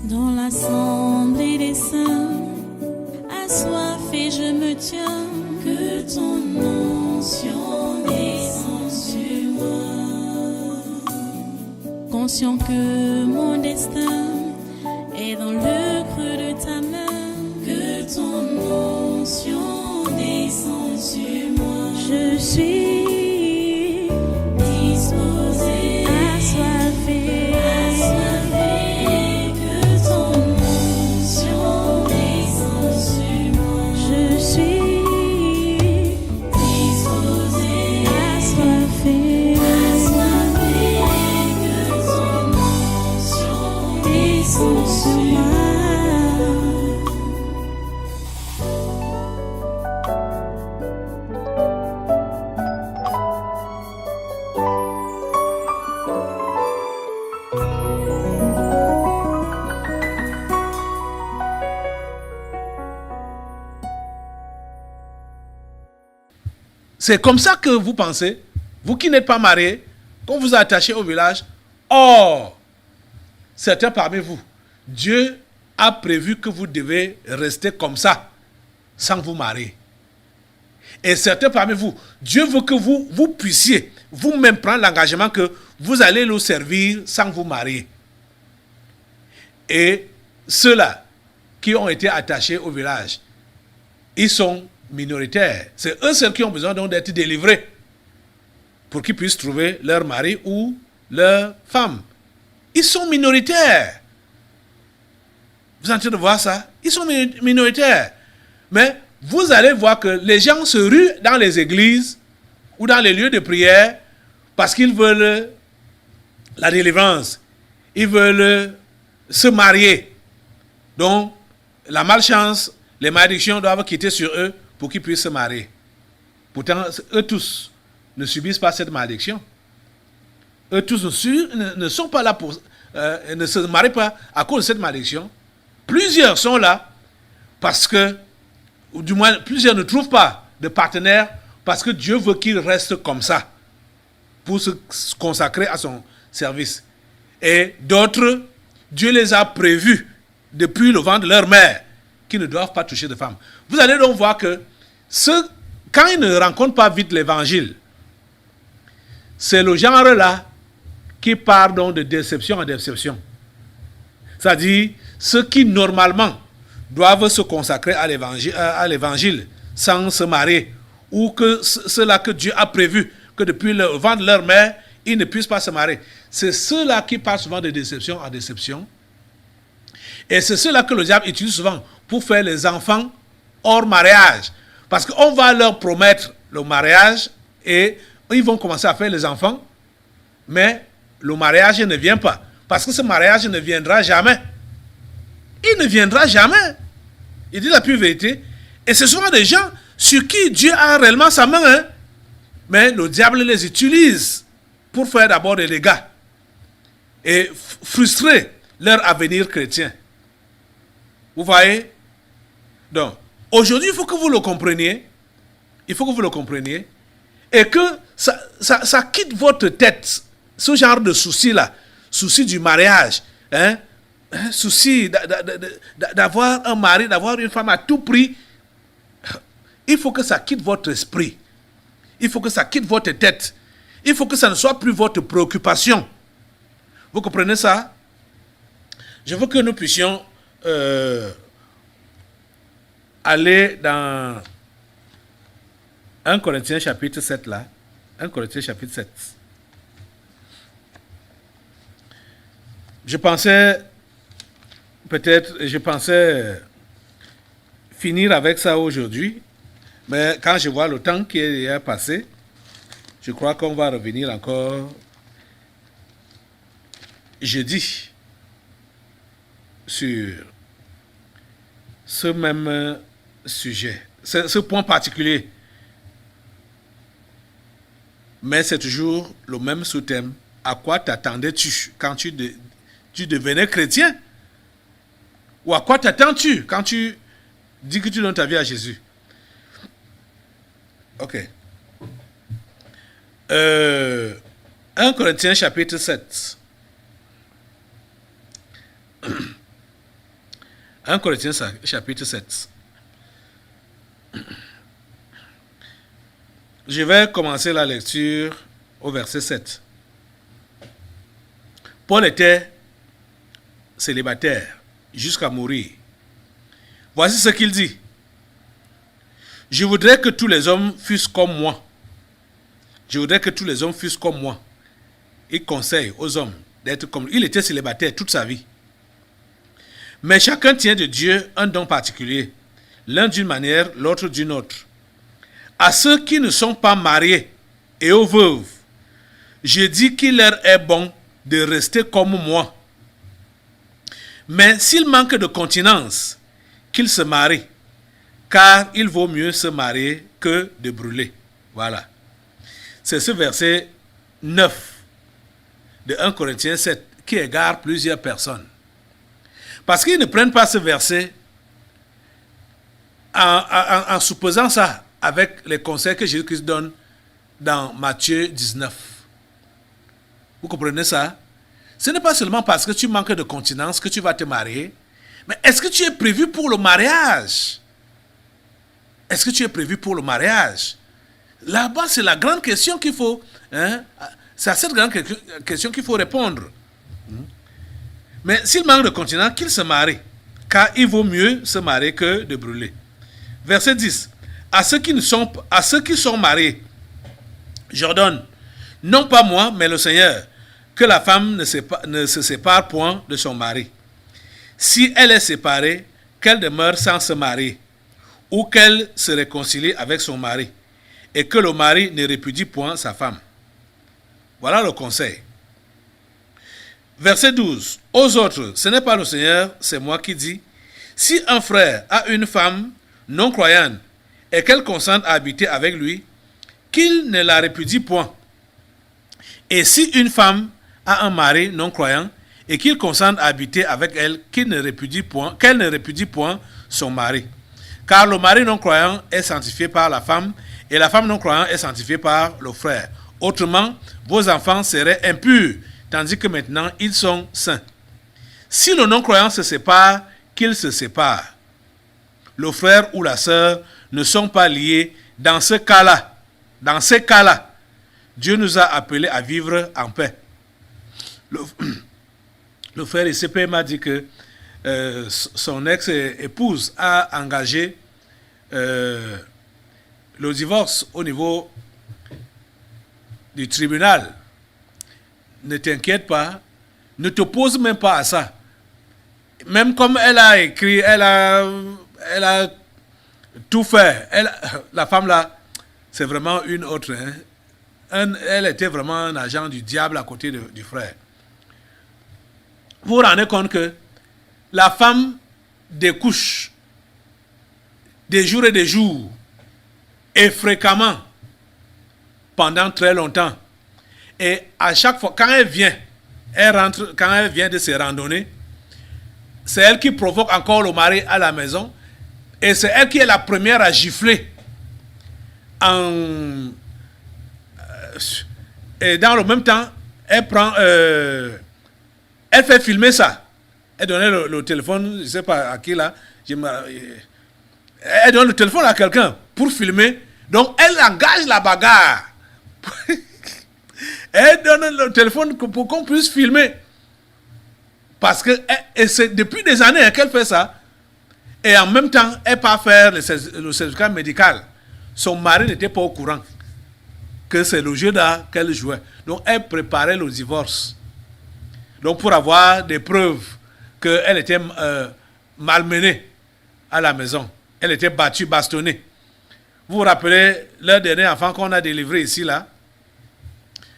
Dans l'assemblée des saints, assoiffé je me tiens, que ton onction descende sur moi. Conscient que mon destin est dans le creux de ta main, que ton onction descende sur moi. Je suis disposé, assoiffé, que ton onction descende sur moi. Je suis disposé, assoiffé, que ton onction descende sur moi. C'est comme ça que vous pensez, vous qui n'êtes pas mariés, qu'on vous a attaché au village. Or, certains parmi vous, Dieu a prévu que vous devez rester comme ça, sans vous marier. Et certains parmi vous, Dieu veut que vous puissiez vous-même prendre l'engagement que vous allez le servir sans vous marier. Et ceux-là qui ont été attachés au village, ils sont minoritaires. C'est eux seuls qui ont besoin donc d'être délivrés pour qu'ils puissent trouver leur mari ou leur femme. Ils sont minoritaires. Vous êtes en train de voir ça? Ils sont minoritaires. Mais vous allez voir que les gens se ruent dans les églises ou dans les lieux de prière parce qu'ils veulent la délivrance. Ils veulent se marier. Donc, la malchance, les malédictions doivent quitter sur eux pour qu'ils puissent se marier. Pourtant, eux tous ne subissent pas cette malédiction. Eux tous ne sont pas là pour... ne se marient pas à cause de cette malédiction. Plusieurs sont là parce que, ou du moins, plusieurs ne trouvent pas de partenaire parce que Dieu veut qu'ils restent comme ça pour se consacrer à son service. Et d'autres, Dieu les a prévus depuis le ventre de leur mère qui ne doivent pas toucher de femmes. Vous allez donc voir que quand ils ne rencontrent pas vite l'évangile, c'est le genre-là qui part donc de déception en déception. C'est-à-dire, ceux qui normalement doivent se consacrer à l'évangile sans se marier, ou que ceux-là que Dieu a prévu que depuis le ventre de leur mère, ils ne puissent pas se marier. C'est ceux-là qui partent souvent de déception en déception. Et c'est ceux-là que le diable utilise souvent pour faire les enfants hors mariage. Parce qu'on va leur promettre le mariage et ils vont commencer à faire les enfants, mais le mariage ne vient pas. Parce que ce mariage ne viendra jamais. Il ne viendra jamais. Il dit la pure vérité. Et ce sont des gens sur qui Dieu a réellement sa main. Hein? Mais le diable les utilise pour faire d'abord des dégâts et frustrer leur avenir chrétien. Vous voyez? Donc, aujourd'hui, il faut que vous le compreniez. Il faut que vous le compreniez. Et que ça quitte votre tête, ce genre de souci-là. Souci du mariage. Hein? Souci d'avoir un mari, d'avoir une femme à tout prix. Il faut que ça quitte votre esprit. Il faut que ça quitte votre tête. Il faut que ça ne soit plus votre préoccupation. Vous comprenez ça? Je veux que nous puissions aller dans 1 Corinthiens chapitre 7 là. 1 Corinthiens chapitre 7. Je pensais finir avec ça aujourd'hui, mais quand je vois le temps qui est passé, je crois qu'on va revenir encore jeudi sur ce même sujet, ce point particulier. Mais c'est toujours le même sous-thème. À quoi t'attendais-tu quand tu devenais chrétien? Ou à quoi t'attends-tu quand tu dis que tu donnes ta vie à Jésus? Ok. 1 Corinthiens chapitre 7. 1 Corinthiens chapitre 7. Je vais commencer la lecture au verset 7. Paul était célibataire jusqu'à mourir. Voici ce qu'il dit. Je voudrais que tous les hommes fussent comme moi. Je voudrais que tous les hommes fussent comme moi. Il conseille aux hommes d'être comme lui. Il était célibataire toute sa vie. Mais chacun tient de Dieu un don particulier. L'un d'une manière, l'autre d'une autre. À ceux qui ne sont pas mariés et aux veuves, je dis qu'il leur est bon de rester comme moi. Mais s'il manque de continence, qu'ils se marient, car il vaut mieux se marier que de brûler. Voilà. C'est ce verset 9 de 1 Corinthiens 7 qui égare plusieurs personnes. Parce qu'ils ne prennent pas ce verset en supposant ça avec les conseils que Jésus-Christ donne dans Matthieu 19. Vous comprenez ça? Ce n'est pas seulement parce que tu manques de continence que tu vas te marier, mais est-ce que tu es prévu pour le mariage? Est-ce que tu es prévu pour le mariage? Là-bas, c'est la grande question qu'il faut... c'est à cette grande question qu'il faut répondre. Mais s'il manque de continence, qu'il se marie, car il vaut mieux se marier que de brûler. Verset 10. À ceux qui sont mariés, j'ordonne, non pas moi, mais le Seigneur, que la femme ne se sépare point de son mari. Si elle est séparée, qu'elle demeure sans se marier, ou qu'elle se réconcilie avec son mari, et que le mari ne répudie point sa femme. Voilà le conseil. Verset 12. Aux autres, ce n'est pas le Seigneur, c'est moi qui dis, si un frère a une femme non croyante, et qu'elle consente à habiter avec lui, qu'il ne la répudie point. Et si une femme a un mari non croyant, et qu'il consente à habiter avec elle, qu'elle ne répudie point son mari. Car le mari non croyant est sanctifié par la femme, et la femme non croyante est sanctifiée par le frère. Autrement, vos enfants seraient impurs, tandis que maintenant ils sont saints. Si le non croyant se sépare, qu'il se sépare. Le frère ou la sœur ne sont pas liés dans ce cas-là. Dans ces cas-là, Dieu nous a appelés à vivre en paix. Le frère ICP m'a dit que son ex-épouse a engagé le divorce au niveau du tribunal. Ne t'inquiète pas, ne t'oppose même pas à ça. Même comme elle a écrit, elle a tout fait. La femme là, c'est vraiment une autre. Elle était vraiment un agent du diable à côté du frère. Vous vous rendez compte que la femme découche des jours et des jours et fréquemment pendant très longtemps. Et à chaque fois, quand elle vient de ses randonnées, c'est elle qui provoque encore le mari à la maison et c'est elle qui est la première à gifler. Et dans le même temps, elle fait filmer ça. Elle donnait le téléphone, je ne sais pas à qui là. Elle donne le téléphone à quelqu'un pour filmer. Donc elle engage la bagarre. Elle donne le téléphone pour qu'on puisse filmer. Parce que c'est depuis des années qu'elle fait ça. Et en même temps, elle part faire le certificat médical. Son mari n'était pas au courant que c'est le jeu d'art qu'elle jouait. Donc elle préparait le divorce. Donc pour avoir des preuves qu'elle était malmenée à la maison. Elle était battue, bastonnée. Vous vous rappelez leur dernier enfant qu'on a délivré ici là?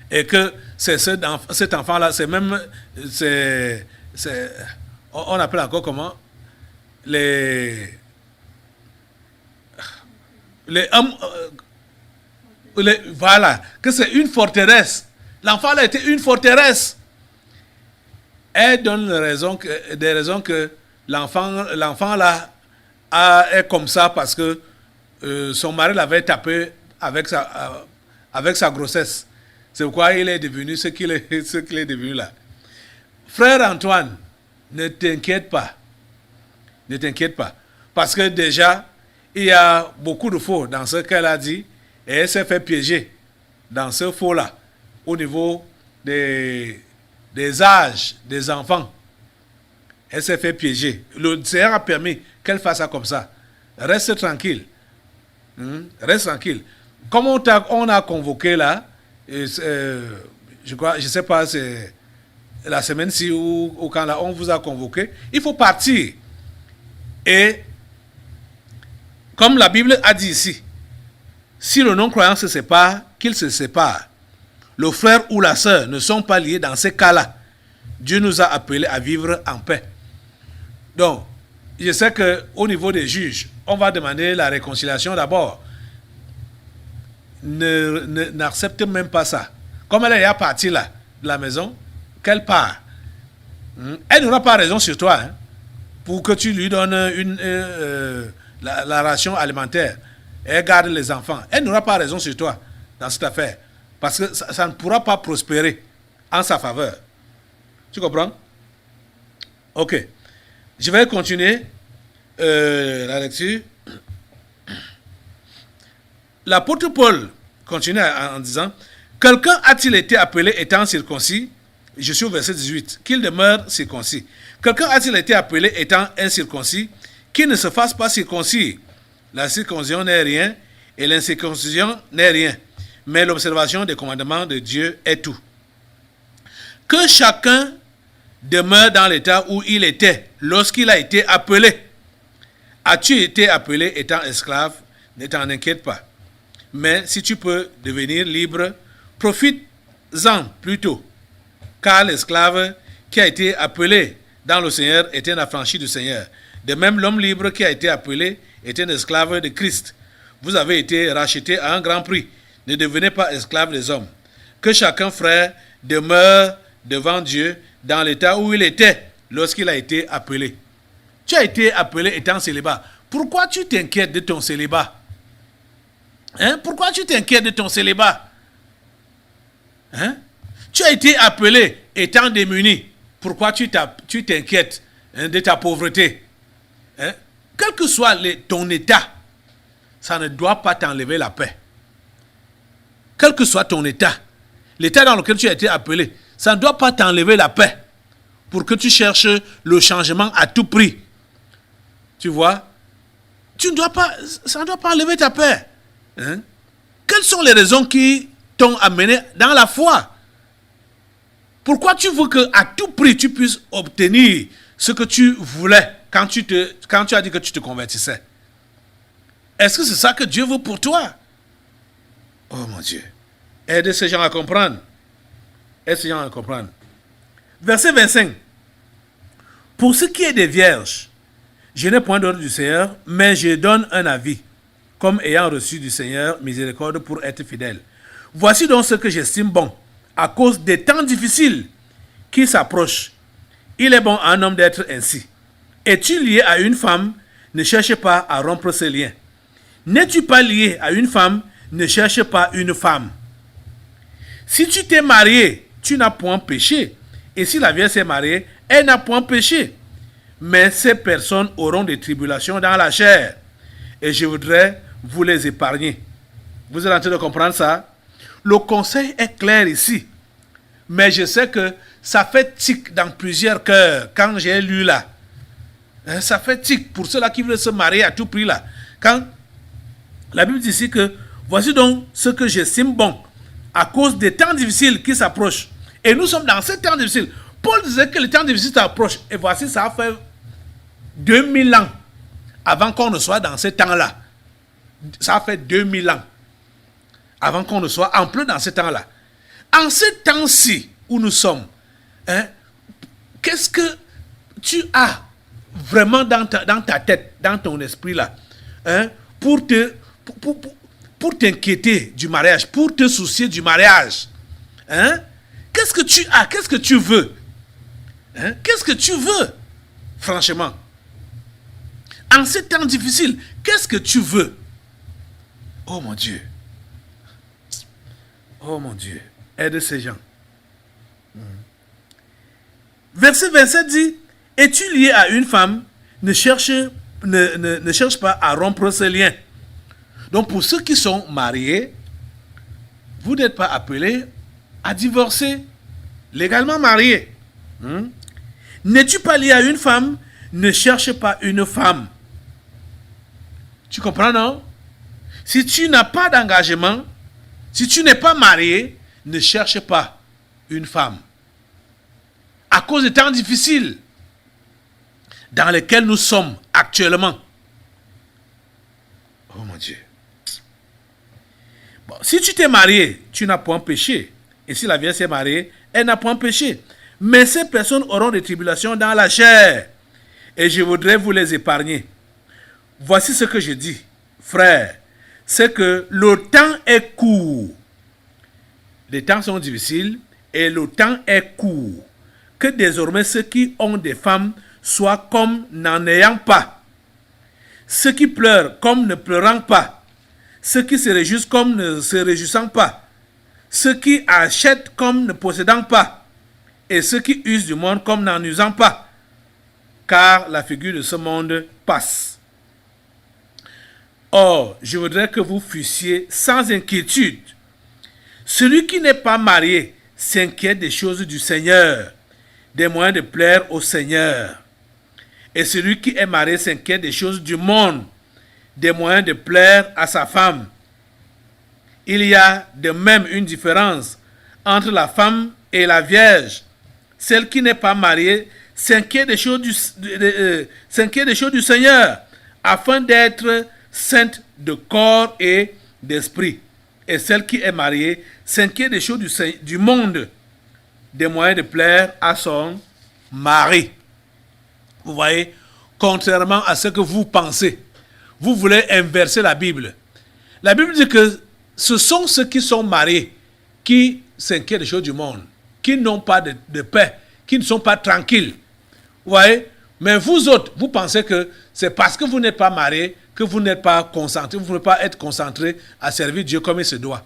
Et que c'est cet enfant-là, c'est même... on appelle encore comment? Voilà, que c'est une forteresse. L'enfant là était une forteresse. Elle donne des raisons que l'enfant là est comme ça parce que son mari l'avait tapé avec sa grossesse. C'est pourquoi il est devenu ce qu'il est devenu là. Frère Antoine, ne t'inquiète pas. Ne t'inquiète pas. Parce que déjà, il y a beaucoup de faux dans ce qu'elle a dit et elle s'est fait piéger dans ce faux-là au niveau des âges des enfants. Elle s'est fait piéger. Le Seigneur a permis qu'elle fasse ça comme ça. Reste tranquille. Reste tranquille. Comme on a convoqué là, je crois, je sais pas, c'est la semaine-ci ou quand là, on vous a convoqué, il faut partir. Et comme la Bible a dit ici, si le non-croyant se sépare, qu'il se sépare. Le frère ou la sœur ne sont pas liés dans ces cas-là. Dieu nous a appelés à vivre en paix. Donc, je sais qu'au niveau des juges, on va demander la réconciliation d'abord. N'accepte même pas ça. Comme elle est partie là, de la maison, qu'elle part. Elle n'aura pas raison sur toi pour que tu lui donnes la ration alimentaire. Elle garde les enfants. Elle n'aura pas raison sur toi dans cette affaire. Parce que ça ne pourra pas prospérer en sa faveur. Tu comprends? Ok. Je vais continuer la lecture. L'apôtre Paul continue en disant: quelqu'un a-t-il été appelé étant circoncis? Je suis au verset 18. Qu'il demeure circoncis. Quelqu'un a-t-il été appelé étant incirconcis? Qu'il ne se fasse pas circoncis. La circoncision n'est rien et l'incirconcision n'est rien. Mais l'observation des commandements de Dieu est tout. Que chacun demeure dans l'état où il était lorsqu'il a été appelé. As-tu été appelé étant esclave? Ne t'en inquiète pas. Mais si tu peux devenir libre, profite-en plutôt. Car l'esclave qui a été appelé dans le Seigneur est un affranchi du Seigneur. De même, l'homme libre qui a été appelé est un esclave de Christ. Vous avez été rachetés à un grand prix. Ne devenez pas esclaves des hommes. Que chacun, frère, demeure devant Dieu dans l'état où il était lorsqu'il a été appelé. Tu as été appelé étant célibat. Pourquoi tu t'inquiètes de ton célibat? Pourquoi tu t'inquiètes de ton célibat? Tu as été appelé étant démuni. Pourquoi tu t'inquiètes de ta pauvreté? Quel que soit ton état, ça ne doit pas t'enlever la paix. Quel que soit ton état, l'état dans lequel tu as été appelé, ça ne doit pas t'enlever la paix pour que tu cherches le changement à tout prix. Tu vois? Ça ne doit pas enlever ta paix. Quelles sont les raisons qui t'ont amené dans la foi? Pourquoi tu veux qu'à tout prix tu puisses obtenir ce que tu voulais quand tu as dit que tu te convertissais? Est-ce que c'est ça que Dieu veut pour toi? Oh mon Dieu. Aide ces gens à comprendre. Aide ces gens à comprendre. Verset 25. Pour ce qui est des vierges, je n'ai point d'ordre du Seigneur, mais je donne un avis, comme ayant reçu du Seigneur miséricorde pour être fidèle. Voici donc ce que j'estime bon, à cause des temps difficiles qui s'approchent. Il est bon à un homme d'être ainsi. Es-tu lié à une femme? Ne cherche pas à rompre ce lien. N'es-tu pas lié à une femme? Ne cherche pas une femme. Si tu t'es marié, tu n'as point péché. Et si la vierge s'est mariée, elle n'a point péché. Mais ces personnes auront des tribulations dans la chair. Et je voudrais vous les épargner. Vous êtes en train de comprendre ça? Le conseil est clair ici. Mais je sais que ça fait tic dans plusieurs cœurs quand j'ai lu là. Ça fait tic pour ceux-là qui veulent se marier à tout prix là. Quand la Bible dit ici que voici donc ce que j'estime bon à cause des temps difficiles qui s'approchent. Et nous sommes dans ces temps difficiles. Paul disait que les temps difficiles s'approchent. Et voici, ça a fait 2000 ans avant qu'on ne soit dans ces temps-là. Ça a fait 2000 ans avant qu'on ne soit en plein dans ces temps-là. En ces temps-ci où nous sommes, qu'est-ce que tu as vraiment dans ta tête, dans ton esprit là, pour t'inquiéter du mariage, pour te soucier du mariage? Qu'est-ce que tu as? Qu'est-ce que tu veux? Qu'est-ce que tu veux? Franchement. En ces temps difficiles, qu'est-ce que tu veux? Oh mon Dieu. Oh mon Dieu. Aide ces gens. Verset 27 dit: es-tu lié à une femme? ne cherche pas à rompre ce lien. Donc pour ceux qui sont mariés, vous n'êtes pas appelés à divorcer, légalement mariés. N'es-tu pas lié à une femme? Ne cherche pas une femme. Tu comprends, non? Si tu n'as pas d'engagement, si tu n'es pas marié, ne cherche pas une femme. À cause des temps difficiles dans lesquels nous sommes actuellement. Oh mon Dieu. Bon, si tu t'es marié, tu n'as point péché. Et si la vierge s'est mariée, elle n'a point péché. Mais ces personnes auront des tribulations dans la chair. Et je voudrais vous les épargner. Voici ce que je dis, frère. C'est que le temps est court. Les temps sont difficiles et le temps est court. Que désormais ceux qui ont des femmes soient comme n'en ayant pas. Ceux qui pleurent comme ne pleurant pas. Ceux qui se réjouissent comme ne se réjouissant pas. Ceux qui achètent comme ne possédant pas. Et ceux qui usent du monde comme n'en usant pas. Car la figure de ce monde passe. Or, je voudrais que vous fussiez sans inquiétude. Celui qui n'est pas marié s'inquiète des choses du Seigneur, des moyens de plaire au Seigneur. Et celui qui est marié s'inquiète des choses du monde, des moyens de plaire à sa femme. Il y a de même une différence entre la femme et la vierge. Celle qui n'est pas mariée s'inquiète des choses du Seigneur, afin d'être sainte de corps et d'esprit. Et celle qui est mariée s'inquiète des choses du monde, des moyens de plaire à son mari. Vous voyez, contrairement à ce que vous pensez, vous voulez inverser la Bible. La Bible dit que ce sont ceux qui sont mariés qui s'inquiètent des choses du monde, qui n'ont pas de paix, qui ne sont pas tranquilles. Vous voyez? Mais vous autres, vous pensez que c'est parce que vous n'êtes pas mariés que vous n'êtes pas concentrés, vous ne pouvez pas être concentrés à servir Dieu comme il se doit.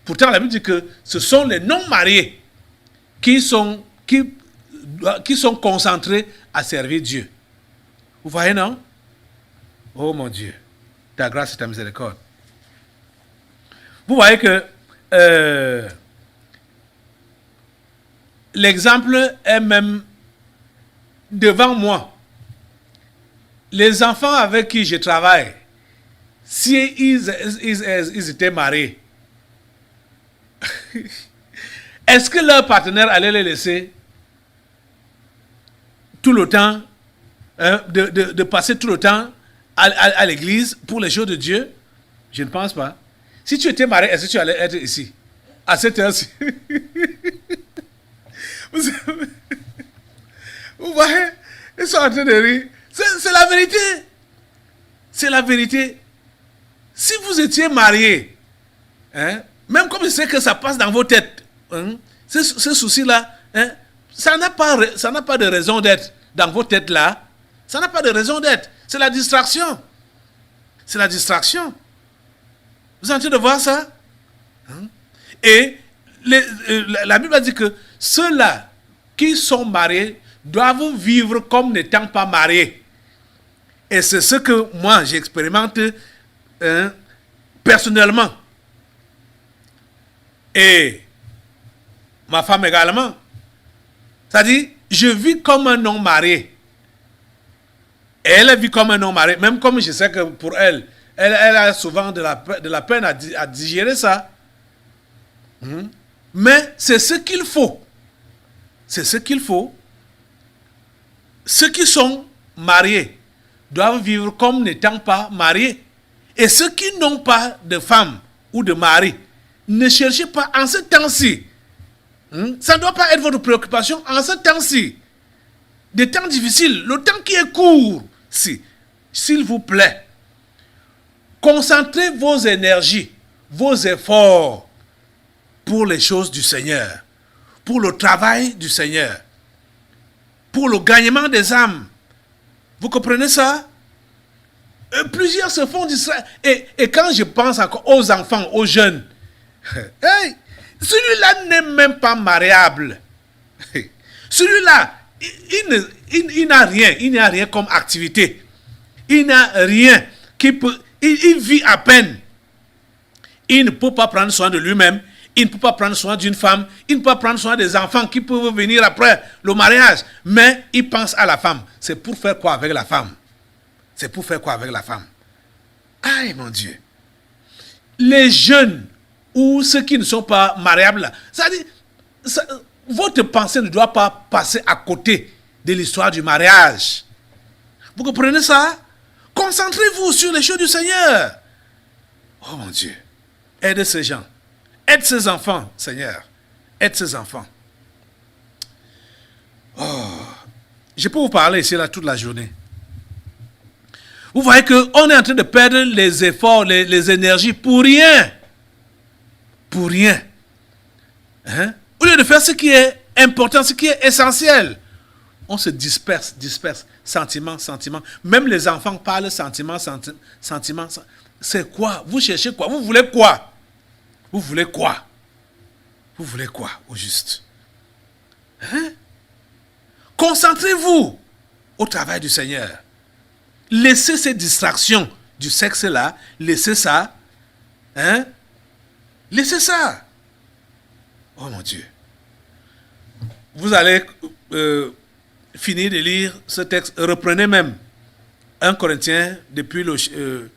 Pourtant, la Bible dit que ce sont les non-mariés qui sont concentrés à servir Dieu. Vous voyez, non? Oh mon Dieu, ta grâce et ta miséricorde. Vous voyez que l'exemple est même devant moi. Les enfants avec qui je travaille, si ils étaient mariés, est-ce que leur partenaire allait les laisser tout le temps, de passer tout le temps à l'église pour les choses de Dieu? Je ne pense pas. Si tu étais marié, est-ce que tu allais être ici à cette heure-ci? Vous voyez, ils sont en train de rire. C'est la vérité. C'est la vérité. Si vous étiez marié, même comme je sais que ça passe dans vos têtes, ce souci-là, ça n'a pas de raison d'être dans vos têtes-là. Ça n'a pas de raison d'être. C'est la distraction. C'est la distraction. Vous êtes en train de voir ça? Et la Bible a dit que ceux-là qui sont mariés doivent vivre comme n'étant pas mariés. Et c'est ce que moi j'expérimente personnellement. Et ma femme également. C'est-à-dire, je vis comme un non marié. Et elle vit comme un non marié. Même comme je sais que pour elle a souvent de la peine à digérer ça. Mais c'est ce qu'il faut. C'est ce qu'il faut. Ceux qui sont mariés doivent vivre comme n'étant pas mariés. Et ceux qui n'ont pas de femme ou de mari, ne cherchez pas en ce temps-ci. Ça ne doit pas être votre préoccupation en ce temps-ci. Des temps difficiles, le temps qui est court. S'il vous plaît, concentrez vos énergies, vos efforts pour les choses du Seigneur, pour le travail du Seigneur, pour le gagnement des âmes. Vous comprenez ça? Plusieurs se font distraire. Et quand je pense encore aux enfants, aux jeunes, hey, celui-là n'est même pas mariable. Celui-là, il n'a rien, il n'y a rien comme activité. Il n'a rien qui peut, il vit à peine. Il ne peut pas prendre soin de lui-même, il ne peut pas prendre soin d'une femme, il ne peut pas prendre soin des enfants qui peuvent venir après le mariage, mais il pense à la femme. C'est pour faire quoi avec la femme? C'est pour faire quoi avec la femme? Aïe mon Dieu. Les jeunes ou ceux qui ne sont pas mariables, c'est-à-dire, votre pensée ne doit pas passer à côté de l'histoire du mariage. Vous comprenez ça? Concentrez-vous sur les choses du Seigneur. Oh mon Dieu. Aide ces gens. Aide ces enfants, Seigneur. Aide ces enfants. Oh. Je peux vous parler ici là toute la journée. Vous voyez qu'on est en train de perdre les efforts, les énergies pour rien. Pour rien. Hein? Au lieu de faire ce qui est important, ce qui est essentiel, on se disperse. Sentiment. Même les enfants parlent sentiment. C'est quoi? Vous cherchez quoi? Vous voulez quoi? Vous voulez quoi? Vous voulez quoi au juste? Hein? Concentrez-vous au travail du Seigneur. Laissez ces distractions du sexe là, laissez ça. Hein? Laissez ça. Oh mon Dieu. Vous allez finir de lire ce texte. Reprenez même 1 Corinthiens depuis le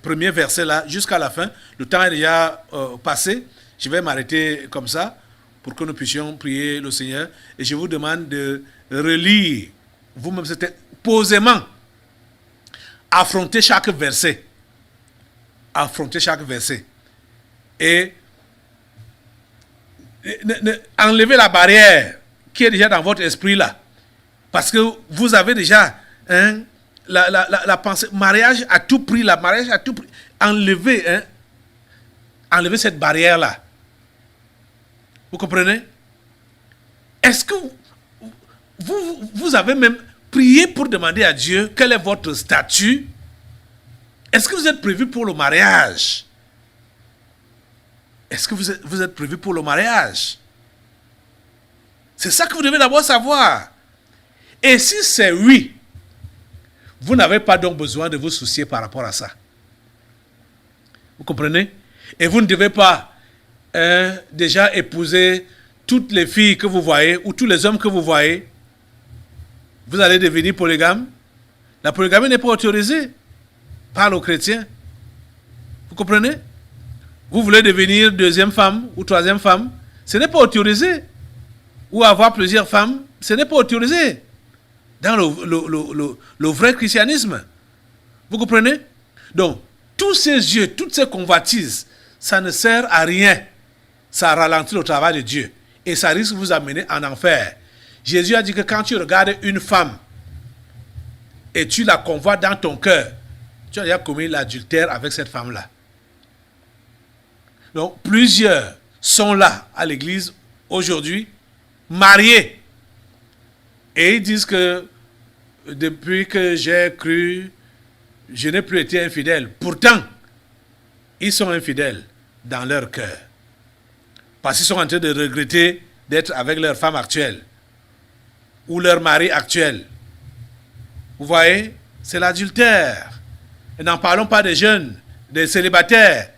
premier verset là jusqu'à la fin. Le temps est déjà passé. Je vais m'arrêter comme ça pour que nous puissions prier le Seigneur. Et je vous demande de relire vous-même ce texte posément. Affrontez chaque verset. Affrontez chaque verset. Et enlevez la barrière qui est déjà dans votre esprit là. Parce que vous avez déjà la pensée, mariage à tout prix, la mariage à tout prix. Enlevez cette barrière là. Vous comprenez? Est-ce que vous avez même prié pour demander à Dieu quel est votre statut? Est-ce que vous êtes prévu pour le mariage? Est-ce que vous êtes prévu pour le mariage? C'est ça que vous devez d'abord savoir. Et si c'est oui, vous n'avez pas donc besoin de vous soucier par rapport à ça. Vous comprenez? Et vous ne devez pas déjà épouser toutes les filles que vous voyez ou tous les hommes que vous voyez. Vous allez devenir polygame. La polygamie n'est pas autorisée par les chrétiens. Vous comprenez? Vous voulez devenir deuxième femme ou troisième femme, ce n'est pas autorisé. Ou avoir plusieurs femmes, ce n'est pas autorisé. Dans le vrai christianisme. Vous comprenez? Donc, tous ces yeux, toutes ces convoitises, ça ne sert à rien. Ça ralentit le travail de Dieu. Et ça risque de vous amener en enfer. Jésus a dit que quand tu regardes une femme et tu la convoites dans ton cœur, tu as déjà commis l'adultère avec cette femme-là. Donc, plusieurs sont là à l'église aujourd'hui, mariés. Et ils disent que depuis que j'ai cru, je n'ai plus été infidèle. Pourtant, ils sont infidèles dans leur cœur. Parce qu'ils sont en train de regretter d'être avec leur femme actuelle ou leur mari actuel. Vous voyez, c'est l'adultère. Et n'en parlons pas des jeunes, des célibataires.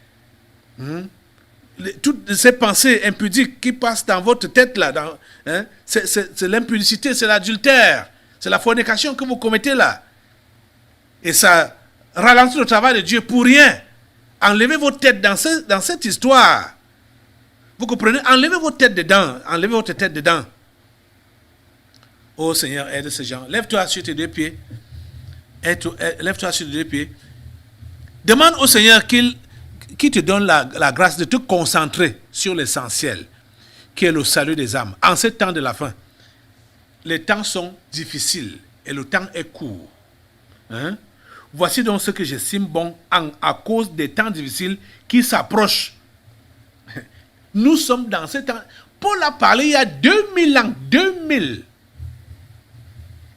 Toutes ces pensées impudiques qui passent dans votre tête là, c'est l'impudicité, c'est l'adultère, c'est la fornication que vous commettez là. Et ça ralentit le travail de Dieu pour rien. Enlevez votre tête dans cette histoire. Vous comprenez? Enlevez votre tête dedans. Enlevez votre tête dedans. Oh Seigneur, aide ces gens. Lève-toi sur tes deux pieds. Lève-toi sur tes deux pieds. Demande au Seigneur qu'il te donne la grâce de te concentrer sur l'essentiel, qui est le salut des âmes. En ce temps de la fin, les temps sont difficiles et le temps est court. Voici donc ce que j'estime bon à cause des temps difficiles qui s'approchent. Nous sommes dans ce temps. Paul a parlé il y a 2000 ans, 2000.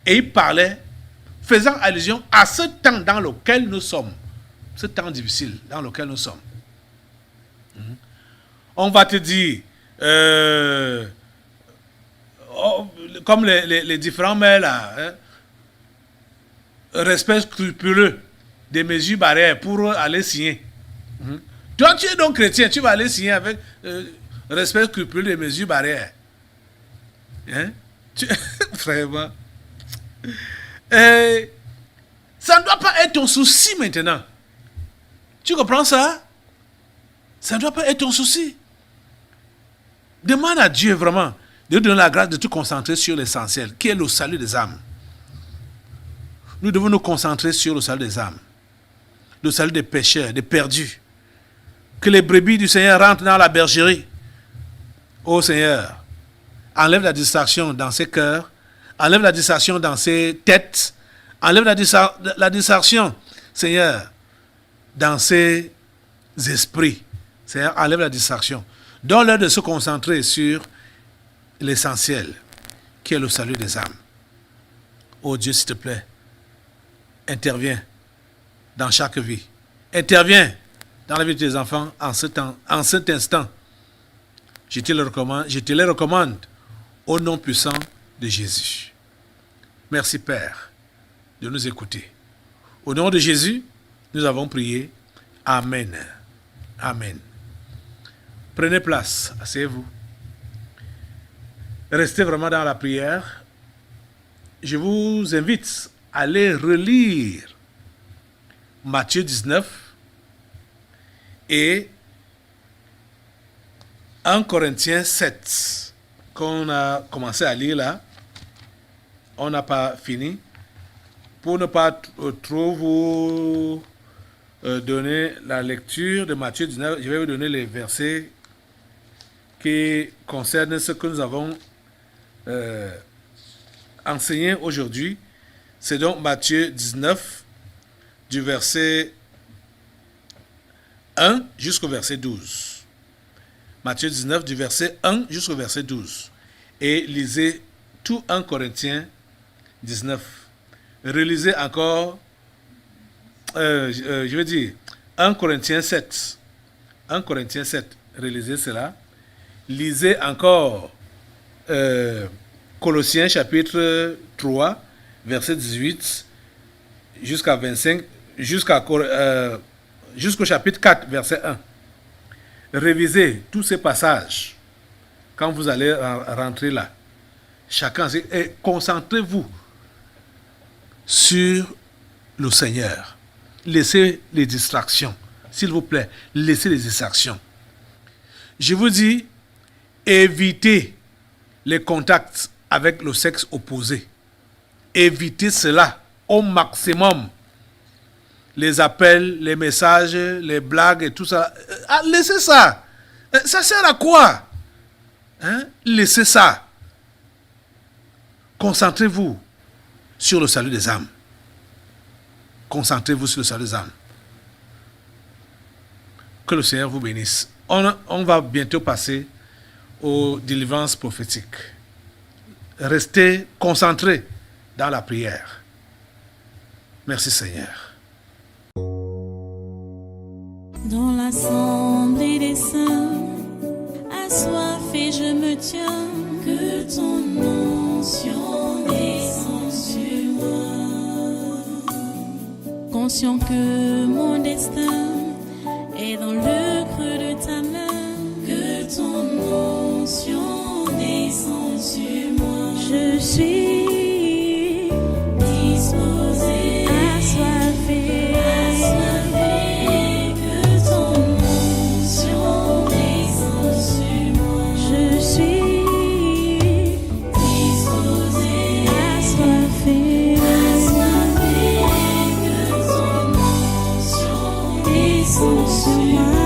Et il parlait, faisant allusion à ce temps dans lequel nous sommes. Ce temps difficile dans lequel nous sommes. On va te dire, comme les différents mails là, hein, respect scrupuleux des mesures barrières pour aller signer. Toi, tu es donc chrétien, tu vas aller signer avec respect scrupuleux des mesures barrières. Hein? Vraiment. Ça ne doit pas être ton souci maintenant. Tu comprends ça? Ça ne doit pas être ton souci. Demande à Dieu vraiment de te donner la grâce de te concentrer sur l'essentiel, qui est le salut des âmes. Nous devons nous concentrer sur le salut des âmes, le salut des pécheurs, des perdus. Que les brebis du Seigneur rentrent dans la bergerie. Ô Seigneur, enlève la distraction dans ses cœurs, enlève la distraction dans ses têtes, enlève la distraction, Seigneur, dans ses esprits. Seigneur, enlève la distraction. Donne-leur de se concentrer sur l'essentiel, qui est le salut des âmes. Oh Dieu, s'il te plaît, interviens dans chaque vie. Interviens dans la vie de tes enfants en cet instant. Je te les recommande au nom puissant de Jésus. Merci Père de nous écouter. Au nom de Jésus, nous avons prié. Amen. Amen. Prenez place, asseyez-vous. Restez vraiment dans la prière. Je vous invite à aller relire Matthieu 19 et 1 Corinthiens 7 qu'on a commencé à lire là. On n'a pas fini. Pour ne pas trop vous donner la lecture de Matthieu 19, je vais vous donner les versets qui concernent ce que nous avons enseigné aujourd'hui. C'est donc Matthieu 19, du verset 1 jusqu'au verset 12. Matthieu 19, du verset 1 jusqu'au verset 12. Et lisez tout 1 Corinthiens 19. Relisez encore, je veux dire, 1 Corinthiens 7. 1 Corinthiens 7, relisez cela. Lisez encore Colossiens chapitre 3, verset 18 jusqu'à 25, jusqu'au chapitre 4, verset 1. Révisez tous ces passages quand vous allez rentrer là. Chacun, et concentrez-vous sur le Seigneur. Laissez les distractions. S'il vous plaît, laissez les distractions. Je vous dis, évitez les contacts avec le sexe opposé. Évitez cela au maximum. Les appels, les messages, les blagues et tout ça. Laissez ça. Ça sert à quoi? Laissez ça. Concentrez-vous sur le salut des âmes. Concentrez-vous sur le salut des âmes. Que le Seigneur vous bénisse. On va bientôt passer aux délivrances prophétiques. Restez concentrés dans la prière. Merci Seigneur. Dans l'assemblée des saints, assoiffé je me tiens, que ton onction descende sur moi. Conscient que mon destin est dans le creux de ta main, que ton onction descende sur moi. Je suis disposé, assoiffé, que ton onction descende sur moi. Je suis disposé, assoiffé, que ton onction descende sur moi.